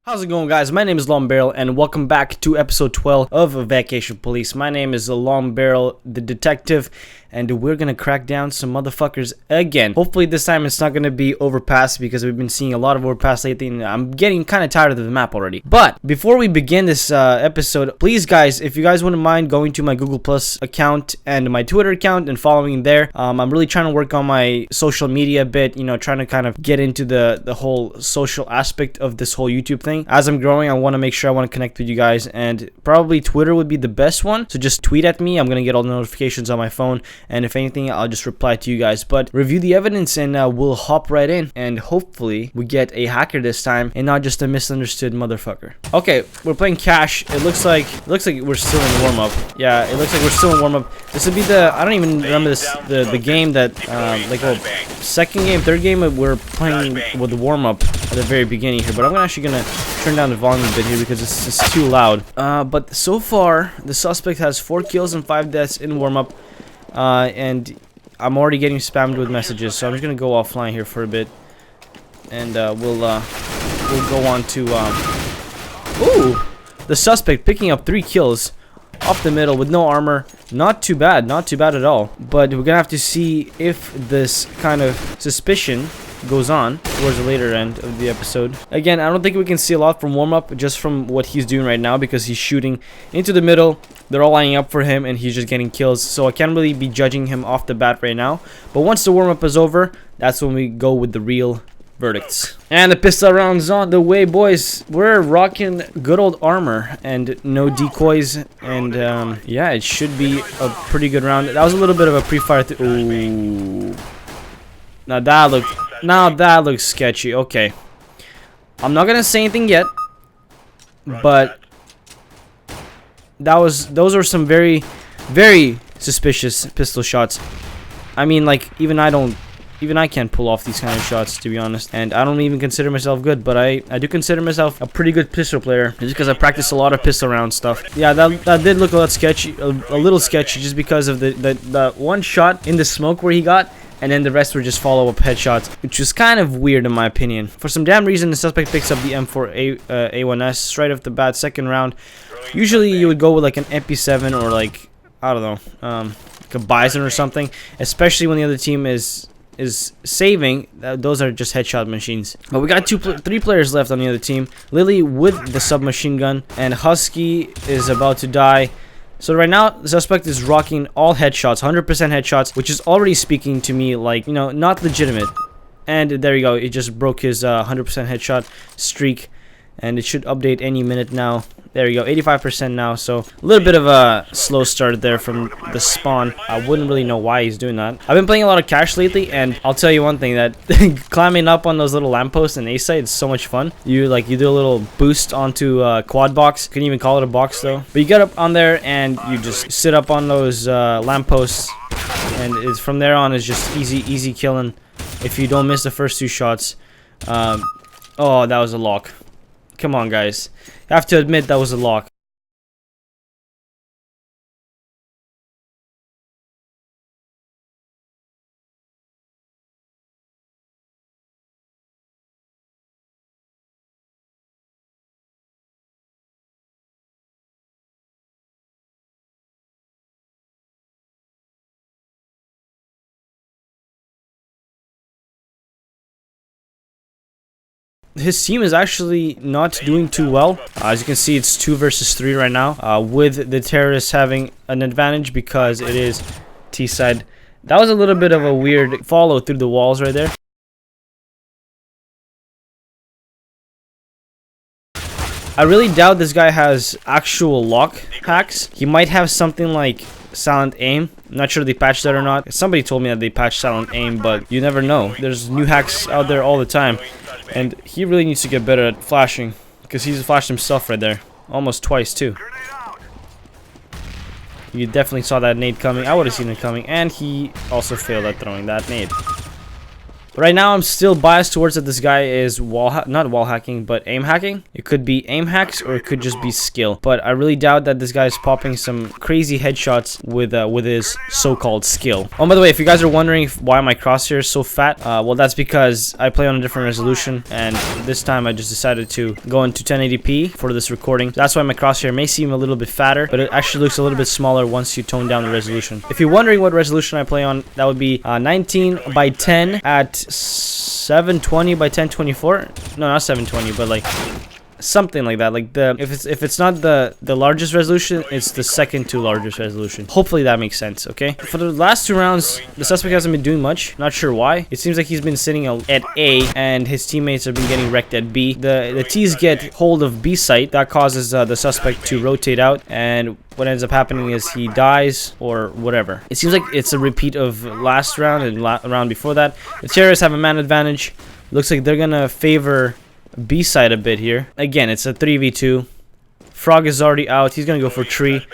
How's it going, guys? My name is LongBarrel and welcome back to episode 12 of Vacation Police. My name is LongBarrel the detective, and we're gonna crack down some motherfuckers again. Hopefully this time it's not gonna be overpass, because we've been seeing a lot of overpass lately and I'm getting kind of tired of the map already. But before we begin this episode, please guys, if you guys wouldn't mind going to my Google Plus account and my Twitter account and following there. I'm really trying to work on my social media a bit, you know, trying to kind of get into the whole social aspect of this whole YouTube thing. As I'm growing, I want to make sure I want to connect with you guys, and probably Twitter would be the best one. So just tweet at me. I'm gonna get all the notifications on my phone, and if anything, I'll just reply to you guys. But review the evidence and we'll hop right in, and hopefully we get a hacker this time and not just a misunderstood motherfucker. Okay, we're playing cash. It looks like we're still in warm-up. Yeah, it looks like we're still in warm-up. This would be I don't even remember the game that second game, third game we're playing with the warm-up at the very beginning here. But I'm actually gonna turn down the volume a bit here because it's too loud. But so far the suspect has 4 kills and 5 deaths in warm-up, and I'm already getting spammed with messages, so I'm just gonna go offline here for a bit, and we'll go on to ooh, the suspect picking up 3 kills off the middle with no armor. Not too bad at all. But we're gonna have to see if this kind of suspicion goes on towards the later end of the episode. Again, I don't think we can see a lot from warm-up, just from what he's doing right now, because he's shooting into the middle. They're all lining up for him and he's just getting kills, so I can't really be judging him off the bat right now. But once the warm-up is over, that's when we go with the real verdicts. And the pistol rounds on the way, boys. We're rocking good old armor and no decoys, and yeah, it should be a pretty good round. That was a little bit of a pre-fire. Ooh, now that looks sketchy. Okay, I'm not gonna say anything yet, but those are some very suspicious pistol shots. I mean, like, even I can't pull off these kind of shots, to be honest, and I don't even consider myself good, but I do consider myself a pretty good pistol player, just because I practice a lot of pistol round stuff. Yeah, that did look a lot sketchy, a little sketchy, just because of the one shot in the smoke where he got, and then the rest were just follow-up headshots, which was kind of weird in my opinion. For some damn reason, the suspect picks up the M4A1S right off the bat, second round. Usually you would go with like an MP7 or like, I don't know, like a Bison or something, especially when the other team is saving. Those are just headshot machines. But we got 3 players left on the other team. Lily with the submachine gun, and Husky is about to die. So right now the suspect is rocking all headshots, 100% headshots, which is already speaking to me like, you know, not legitimate. And there you go, he just broke his 100% headshot streak, and it should update any minute now. There you go, 85% now, so a little bit of a slow start there from the spawn. I wouldn't really know why he's doing that. I've been playing a lot of cash lately, and I'll tell you one thing, that climbing up on those little lampposts in A-site is so much fun. You do a little boost onto a quad box. Couldn't even call it a box though. But you get up on there and you just sit up on those lampposts, and it's from there on is just easy killing if you don't miss the first 2 shots. Oh, that was a lock. Come on, guys. I have to admit that was a lock. His team is actually not doing too well. As you can see, it's 2 versus 3 right now, with the terrorists having an advantage because it is T-side. That was a little bit of a weird follow through the walls right there. I really doubt this guy has actual lock hacks. He might have something like silent aim. I'm not sure if they patched that or not. Somebody told me that they patched silent aim, but you never know. There's new hacks out there all the time. And he really needs to get better at flashing, because he's flashed himself right there. Almost twice, too. You definitely saw that nade coming. I would have seen it coming. And he also failed at throwing that nade. Right now, I'm still biased towards that this guy is not wall hacking, but aim hacking. It could be aim hacks or it could just be skill. But I really doubt that this guy is popping some crazy headshots with his so-called skill. Oh, by the way, if you guys are wondering why my crosshair is so fat, well, that's because I play on a different resolution, and this time I just decided to go into 1080p for this recording. That's why my crosshair may seem a little bit fatter, but it actually looks a little bit smaller once you tone down the resolution. If you're wondering what resolution I play on, that would be 19 by 10 at 720 by 1024. No, not 720, but like something like that. Like if it's not the largest resolution, it's the second to largest resolution. Hopefully that makes sense. Okay, for the last 2 rounds, the suspect hasn't been doing much. Not sure why. It seems like he's been sitting at A and his teammates have been getting wrecked at B. The T's get hold of B site. That causes the suspect to rotate out, and what ends up happening is he dies or whatever. It seems like it's a repeat of last round and round before that. The terrorists have a man advantage. Looks like they're gonna favor B side a bit here. Again, it's a 3v2. Frog is already out. He's gonna go for tree.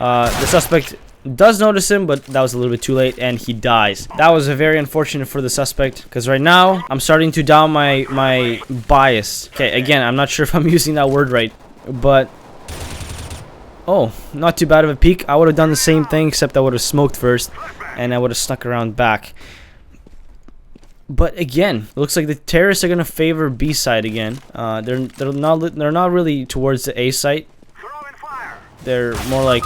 The suspect does notice him, but that was a little bit too late, and he dies. That was very unfortunate for the suspect, because right now I'm starting to down my bias. Okay, again, I'm not sure if I'm using that word right, but oh, not too bad of a peek. I would have done the same thing, except I would have smoked first, and I would have snuck around back. But again, it looks like the terrorists are gonna favor B side again. They're not really towards the A site. They're more like,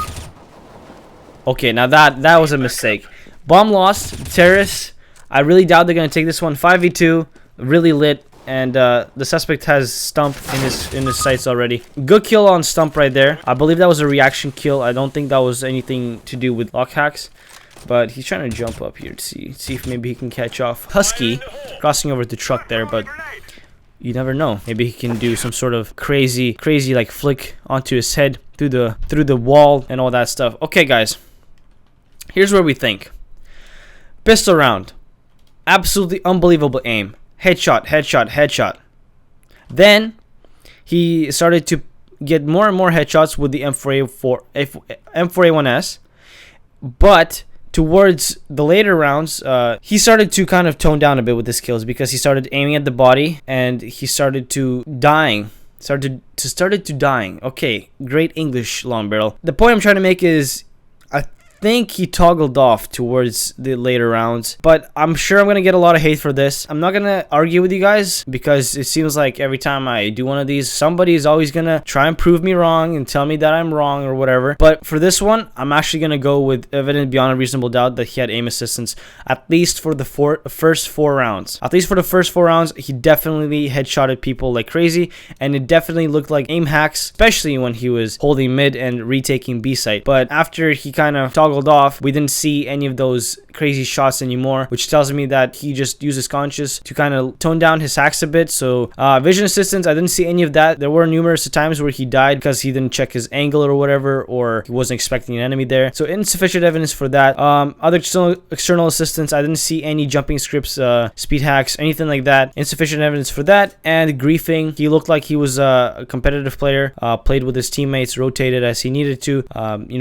okay, now that was a mistake. Bomb lost. Terrorists, I really doubt they're gonna take this one. 5v2, really lit, and the suspect has Stump in his sights already. Good kill on Stump right there. I believe that was a reaction kill. I don't think that was anything to do with lock hacks. But he's trying to jump up here to see if maybe he can catch off Husky crossing over the truck there, but you never know. Maybe he can do some sort of crazy like flick onto his head through the wall and all that stuff. Okay, guys, here's where we think. Pistol round, absolutely unbelievable aim, headshot. Then he started to get more and more headshots with the M4A1S, but towards the later rounds, he started to kind of tone down a bit with his kills, because he started aiming at the body and he started to dying. Started to dying. Okay, great English, LongBarrel. The point I'm trying to make is, I think he toggled off towards the later rounds, but I'm sure I'm gonna get a lot of hate for this. I'm not gonna argue with you guys, because it seems like every time I do one of these, somebody is always gonna try and prove me wrong and tell me that I'm wrong or whatever. But for this one, I'm actually gonna go with evident beyond a reasonable doubt that he had aim assistance, at least for the first 4 rounds. At least for the first 4 rounds, he definitely headshotted people like crazy, and it definitely looked like aim hacks, especially when he was holding mid and retaking B site. But after he kind of toggled off, we didn't see any of those crazy shots anymore, which tells me that he just uses conscious to kind of tone down his hacks a bit. So vision assistance, I didn't see any of that. There were numerous times where he died because he didn't check his angle or whatever, or he wasn't expecting an enemy there. So insufficient evidence for that. Other external assistance, I didn't see any jumping scripts, speed hacks, anything like that. Insufficient evidence for that. And griefing, he looked like he was a competitive player, played with his teammates, rotated as he needed to,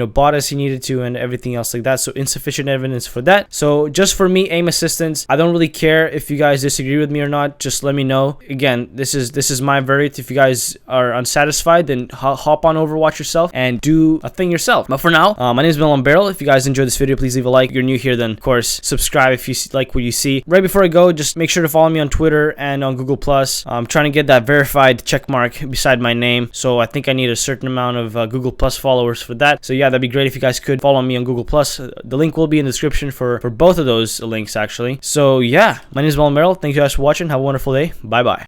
bought as he needed to, and everything else like that. So insufficient evidence for that. So just for me, aim assistance. I don't really care if you guys disagree with me or not. Just let me know. Again, this is my verdict. If you guys are unsatisfied, then hop on Overwatch yourself and do a thing yourself. But for now, my name is LongBarrel. If you guys enjoyed this video, please leave a like. If you're new here, then of course subscribe if you like what you see. Right before I go, just make sure to follow me on Twitter and on Google+. I'm trying to get that verified check mark beside my name, so I think I need a certain amount of Google+ followers for that. So yeah, that'd be great if you guys could follow me on Google+. The link will be in the description for both of those links, actually. So yeah, my name is LongBarrel. Thank you guys for watching. Have a wonderful day. Bye bye.